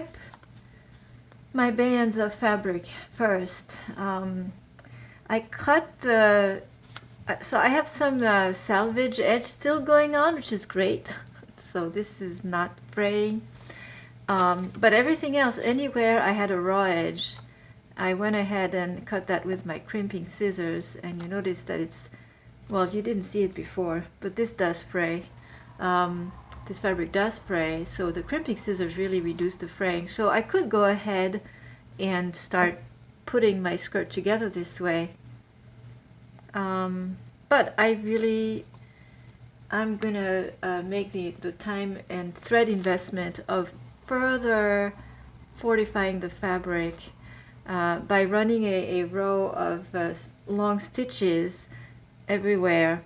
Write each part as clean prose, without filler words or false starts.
strip my bands of fabric first. I cut so I have some salvage edge still going on, which is great. So this is not fraying. But everything else, anywhere I had a raw edge, I went ahead and cut that with my crimping scissors, and you notice that it's, well, you didn't see it before, but this does fray. This fabric does fray, so the crimping scissors really reduce the fraying. So I could go ahead and start putting my skirt together this way. But I'm gonna make the time and thread investment of further fortifying the fabric by running a row of long stitches everywhere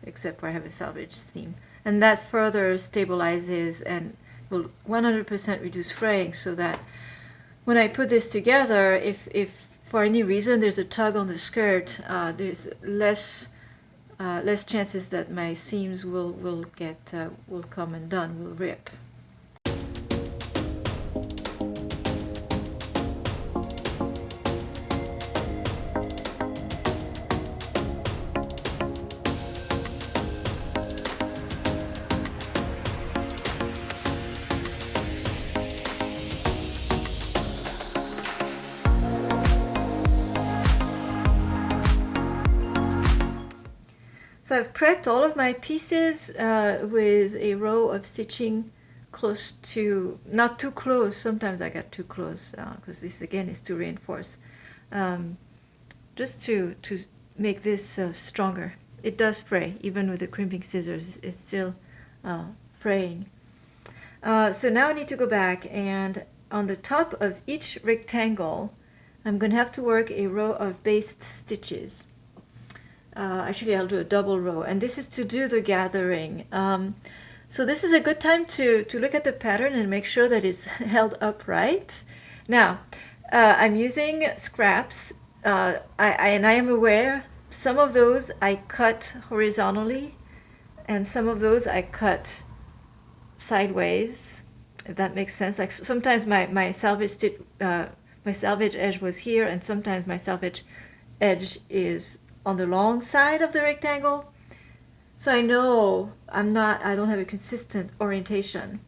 except where I have a salvage seam, and that further stabilizes and will 100% reduce fraying, so that when I put this together, if for any reason there's a tug on the skirt, there's less chances that my seams will come undone, will rip. So I've prepped all of my pieces with a row of stitching close to, not too close, sometimes I got too close because this again is to reinforce, just to make this stronger. It does fray, even with the crimping scissors, it's still fraying. So now I need to go back, and on the top of each rectangle I'm going to have to work a row of based stitches. Actually, I'll do a double row, and this is to do the gathering. So this is a good time to look at the pattern and make sure that it's held upright. Now, I'm using scraps, and I am aware some of those I cut horizontally, and some of those I cut sideways, if that makes sense. Like sometimes my salvage edge was here, and sometimes my salvage edge is on the long side of the rectangle. So I know I don't have a consistent orientation.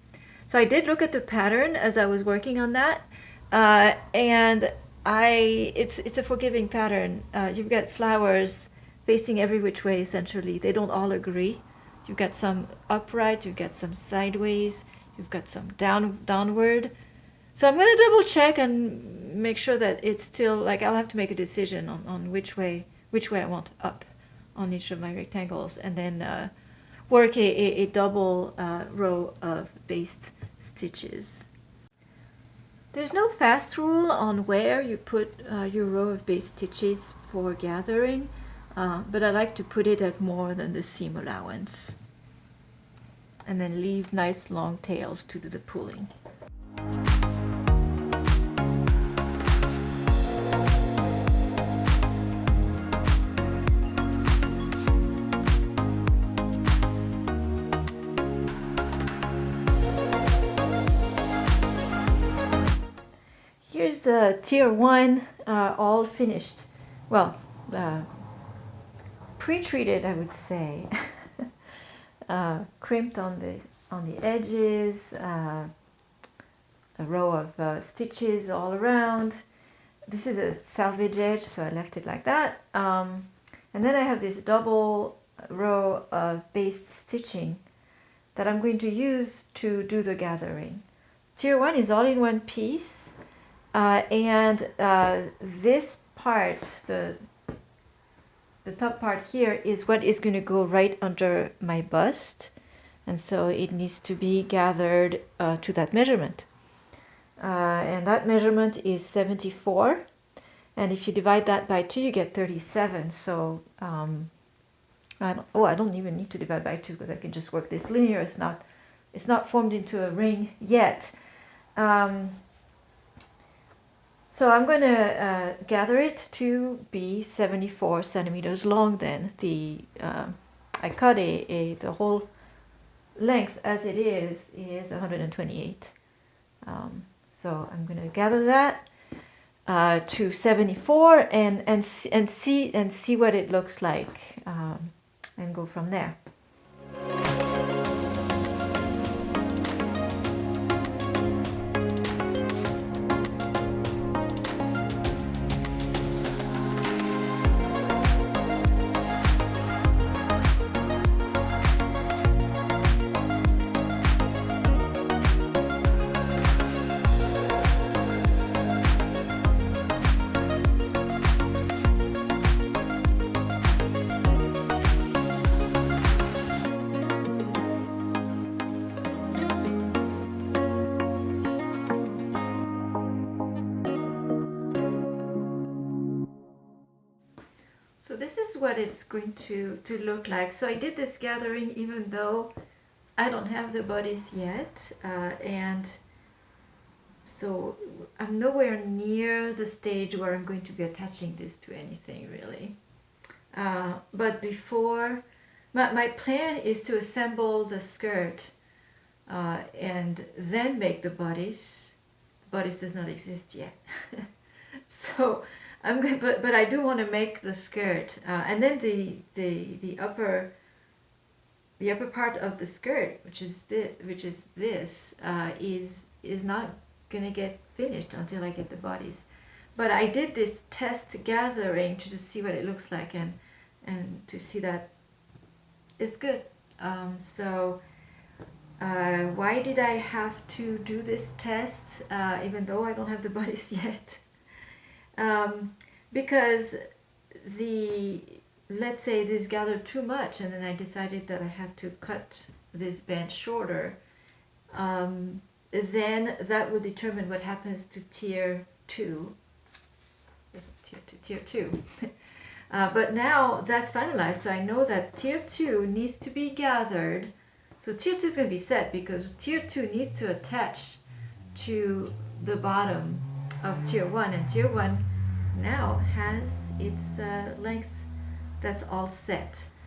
So I did look at the pattern as I was working on that, and it's a forgiving pattern. You've got flowers facing every which way essentially. They don't all agree. You've got some upright, you've got some sideways, you've got some downward. So I'm going to double check and make sure that it's still, like, I'll have to make a decision on which way I want up on each of my rectangles, and then work a double row of based stitches. There's no fast rule on where you put your row of based stitches for gathering, but I like to put it at more than the seam allowance, and then leave nice long tails to do the pulling. Here's the tier 1 all finished. Well, pre-treated, I would say. Crimped on the edges, a row of stitches all around. This is a salvage edge, so I left it like that. And then I have this double row of based stitching that I'm going to use to do the gathering. Tier 1 is all in one piece. And this part, the top part here, is what is going to go right under my bust, and so it needs to be gathered to that measurement, and that measurement is 74, and if you divide that by 2 you get 37. So I don't even need to divide by 2 because I can just work this linear. It's not formed into a ring yet. So I'm going to gather it to be 74 centimeters long. Then I cut the whole length as it is 128. So I'm going to gather that to 74 and see what it looks like, and go from there. So this is what it's going to look like. So I did this gathering even though I don't have the bodice yet, and so I'm nowhere near the stage where I'm going to be attaching this to anything really. But before, my plan is to assemble the skirt and then make the bodice. The bodice does not exist yet. So I'm going, but I do want to make the skirt, and then the upper part of the skirt, which is this, is not gonna get finished until I get the bodice. But I did this test gathering to just see what it looks like, and to see that it's good. So why did I have to do this test even though I don't have the bodice yet? Because let's say this gathered too much, and then I decided that I had to cut this band shorter, then that will determine what happens to tier 2. Tier 2. But now that's finalized, so I know that tier 2 needs to be gathered. So tier 2 is going to be set because tier 2 needs to attach to the bottom of tier 1, and tier 1 now has its length that's all set.